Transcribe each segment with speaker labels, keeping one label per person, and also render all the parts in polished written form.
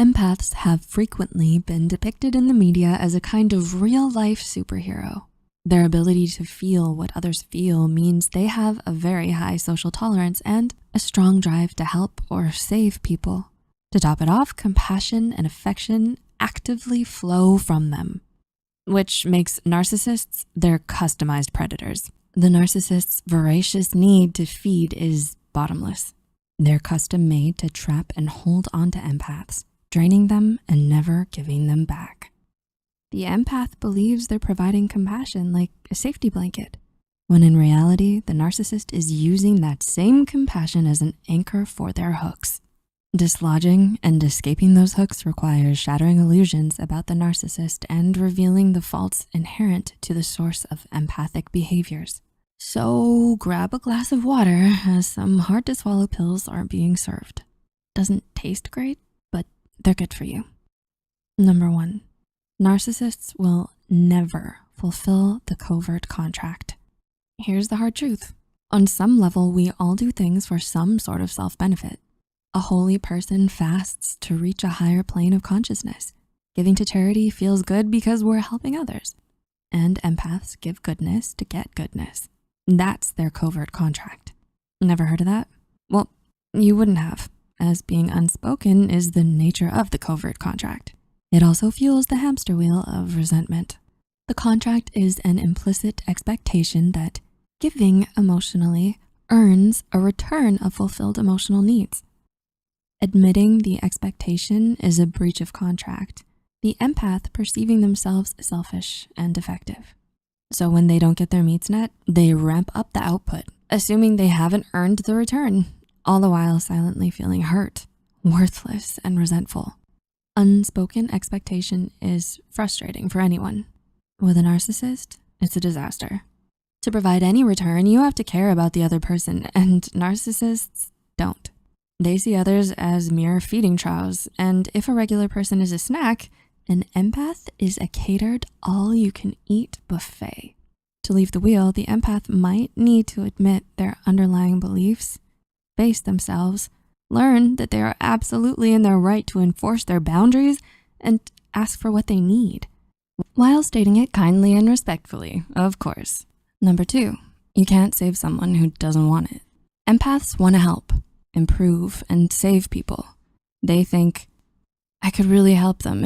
Speaker 1: Empaths have frequently been depicted in the media as a kind of real-life superhero. Their ability to feel what others feel means they have a very high social tolerance and a strong drive to help or save people. To top it off, compassion and affection actively flow from them, which makes narcissists their customized predators. The narcissist's voracious need to feed is bottomless. They're custom made to trap and hold on to empaths, draining them and never giving them back. The empath believes they're providing compassion like a safety blanket, when in reality, the narcissist is using that same compassion as an anchor for their hooks. Dislodging and escaping those hooks requires shattering illusions about the narcissist and revealing the faults inherent to the source of empathic behaviors. So grab a glass of water as some hard to swallow pills are being served. Doesn't taste great, but they're good for you. Number 1, narcissists will never fulfill the covert contract. Here's the hard truth. On some level, we all do things for some sort of self-benefit. A holy person fasts to reach a higher plane of consciousness. Giving to charity feels good because we're helping others. And empaths give goodness to get goodness. That's their covert contract. Never heard of that? Well, you wouldn't have, as being unspoken is the nature of the covert contract. It also fuels the hamster wheel of resentment. The contract is an implicit expectation that giving emotionally earns a return of fulfilled emotional needs. Admitting the expectation is a breach of contract, the empath perceiving themselves selfish and defective. So when they don't get their needs met, they ramp up the output, assuming they haven't earned the return, all the while silently feeling hurt, worthless, and resentful. Unspoken expectation is frustrating for anyone. With a narcissist, it's a disaster. To provide any return, you have to care about the other person, and narcissists don't. They see others as mere feeding troughs, and if a regular person is a snack, an empath is a catered all-you-can-eat buffet. To leave the wheel, the empath might need to admit their underlying beliefs, face themselves, learn that they are absolutely in their right to enforce their boundaries, and ask for what they need, while stating it kindly and respectfully, of course. Number 2, you can't save someone who doesn't want it. Empaths want to help, improve, and save people. They think, I could really help them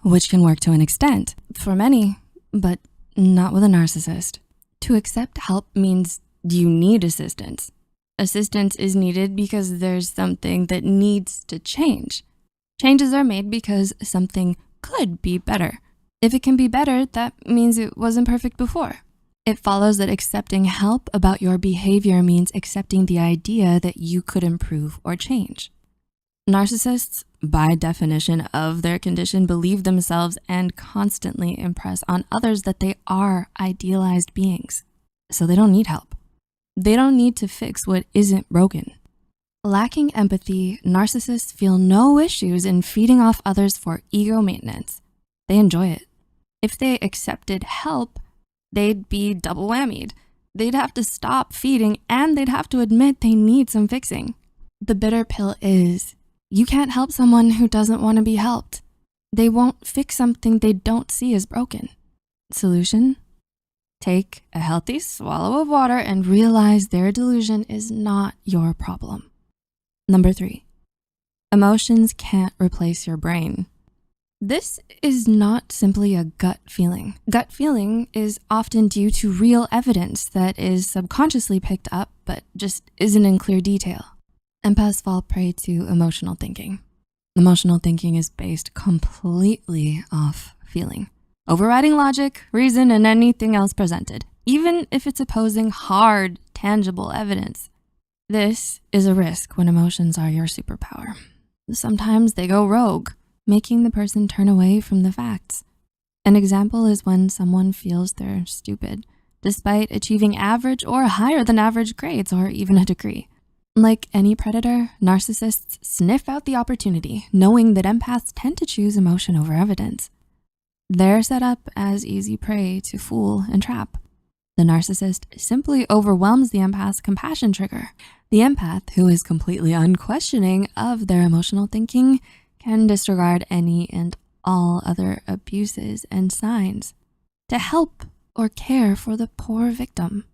Speaker 1: which can work to an extent for many, but not with a narcissist. To accept help means you need assistance. Assistance is needed because there's something that needs to change. Changes are made because something could be better. If it can be better, that means it wasn't perfect before. It follows that accepting help about your behavior means accepting the idea that you could improve or change. Narcissists, by definition of their condition, believe themselves and constantly impress on others that they are idealized beings, so they don't need help. They don't need to fix what isn't broken. Lacking empathy, narcissists feel no issues in feeding off others for ego maintenance. They enjoy it. If they accepted help, they'd be double whammied. They'd have to stop feeding and they'd have to admit they need some fixing. The bitter pill is, you can't help someone who doesn't want to be helped. They won't fix something they don't see as broken. Solution? Take a healthy swallow of water and realize their delusion is not your problem. Number 3, emotions can't replace your brain. This is not simply a gut feeling. Gut feeling is often due to real evidence that is subconsciously picked up, but just isn't in clear detail. Empaths fall prey to emotional thinking. Emotional thinking is based completely off feeling, overriding logic, reason, and anything else presented, even if it's opposing hard, tangible evidence. This is a risk when emotions are your superpower. Sometimes they go rogue, making the person turn away from the facts. An example is when someone feels they're stupid, despite achieving average or higher than average grades or even a degree. Like any predator, narcissists sniff out the opportunity, knowing that empaths tend to choose emotion over evidence. They're set up as easy prey to fool and trap. The narcissist simply overwhelms the empath's compassion trigger. The empath, who is completely unquestioning of their emotional thinking, can disregard any and all other abuses and signs to help or care for the poor victim.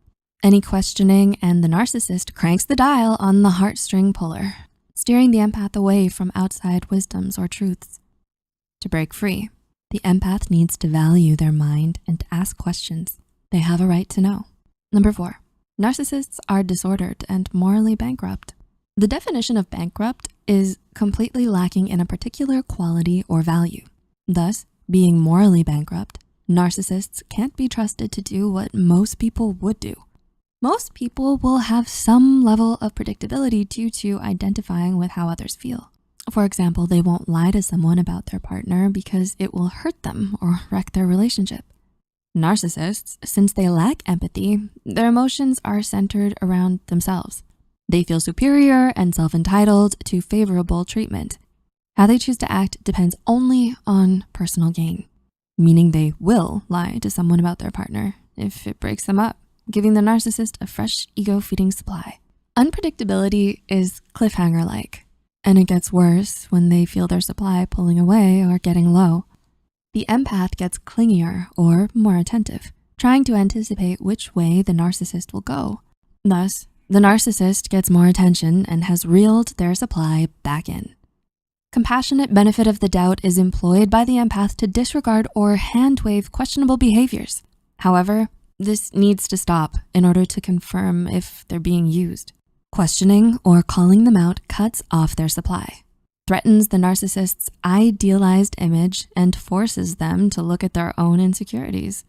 Speaker 1: Any questioning and the narcissist cranks the dial on the heartstring puller, steering the empath away from outside wisdoms or truths. To break free, the empath needs to value their mind and to ask questions. They have a right to know. Number 4, narcissists are disordered and morally bankrupt. The definition of bankrupt is completely lacking in a particular quality or value. Thus, being morally bankrupt, narcissists can't be trusted to do what most people would do. Most people will have some level of predictability due to identifying with how others feel. For example, they won't lie to someone about their partner because it will hurt them or wreck their relationship. Narcissists, since they lack empathy, their emotions are centered around themselves. They feel superior and self-entitled to favorable treatment. How they choose to act depends only on personal gain, meaning they will lie to someone about their partner if it breaks them up, giving the narcissist a fresh ego-feeding supply. Unpredictability is cliffhanger-like, and it gets worse when they feel their supply pulling away or getting low. The empath gets clingier or more attentive, trying to anticipate which way the narcissist will go. Thus, the narcissist gets more attention and has reeled their supply back in. Compassionate benefit of the doubt is employed by the empath to disregard or hand-wave questionable behaviors. However, this needs to stop in order to confirm if they're being used. Questioning or calling them out cuts off their supply, threatens the narcissist's idealized image, and forces them to look at their own insecurities.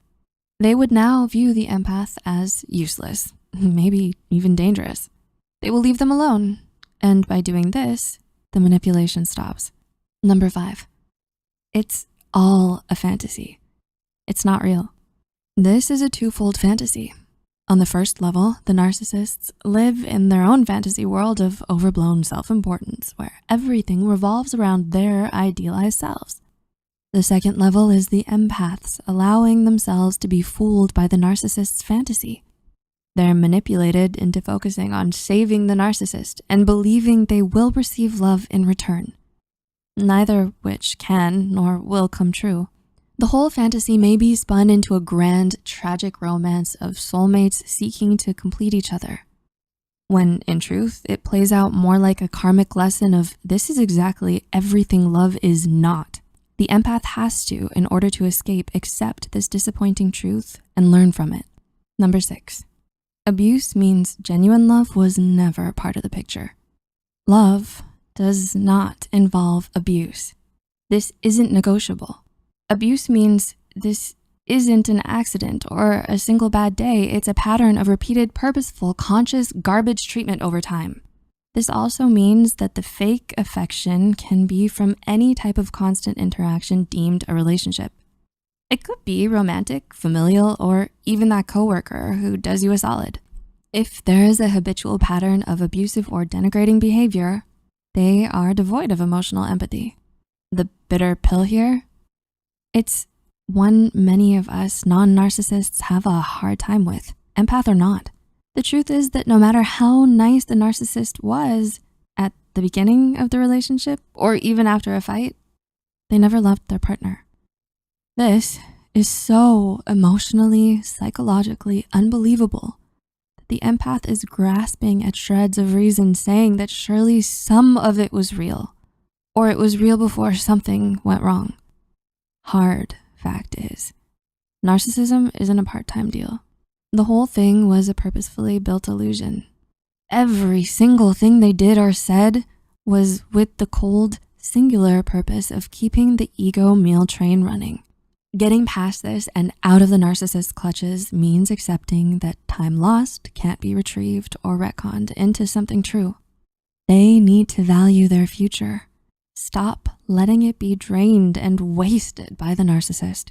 Speaker 1: They would now view the empath as useless, maybe even dangerous. They will leave them alone, and by doing this, the manipulation stops. Number 5, it's all a fantasy. It's not real. This is a twofold fantasy. On the first level, the narcissists live in their own fantasy world of overblown self-importance, where everything revolves around their idealized selves. The second level is the empaths allowing themselves to be fooled by the narcissist's fantasy. They're manipulated into focusing on saving the narcissist and believing they will receive love in return, neither which can nor will come true. The whole fantasy may be spun into a grand, tragic romance of soulmates seeking to complete each other, when in truth, it plays out more like a karmic lesson of this is exactly everything love is not. The empath has to, in order to escape, accept this disappointing truth and learn from it. Number 6, abuse means genuine love was never part of the picture. Love does not involve abuse. This isn't negotiable. Abuse means this isn't an accident or a single bad day. It's a pattern of repeated, purposeful, conscious garbage treatment over time. This also means that the fake affection can be from any type of constant interaction deemed a relationship. It could be romantic, familial, or even that coworker who does you a solid. If there is a habitual pattern of abusive or denigrating behavior, they are devoid of emotional empathy. The bitter pill here, it's one many of us non-narcissists have a hard time with, empath or not. The truth is that no matter how nice the narcissist was at the beginning of the relationship or even after a fight, they never loved their partner. This is so emotionally, psychologically unbelievable that the empath is grasping at shreds of reason, saying that surely some of it was real, or it was real before something went wrong. Hard fact is, narcissism isn't a part-time deal. The whole thing was a purposefully built illusion. Every single thing they did or said was with the cold, singular purpose of keeping the ego meal train running. Getting past this and out of the narcissist's clutches means accepting that time lost can't be retrieved or retconned into something true. They need to value their future. Stop letting it be drained and wasted by the narcissist.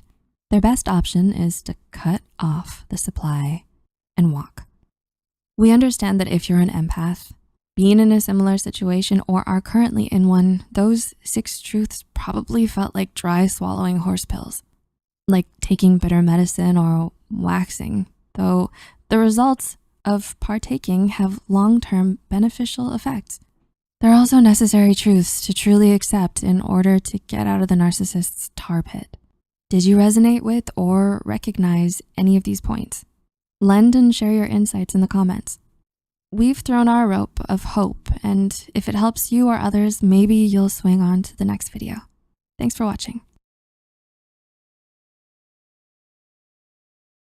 Speaker 1: Their best option is to cut off the supply and walk. We understand that if you're an empath, being in a similar situation or are currently in one, those 6 truths probably felt like dry swallowing horse pills, like taking bitter medicine or waxing, though the results of partaking have long-term beneficial effects. There are also necessary truths to truly accept in order to get out of the narcissist's tar pit. Did you resonate with or recognize any of these points? Lend and share your insights in the comments. We've thrown our rope of hope, and if it helps you or others, maybe you'll swing on to the next video. Thanks for watching.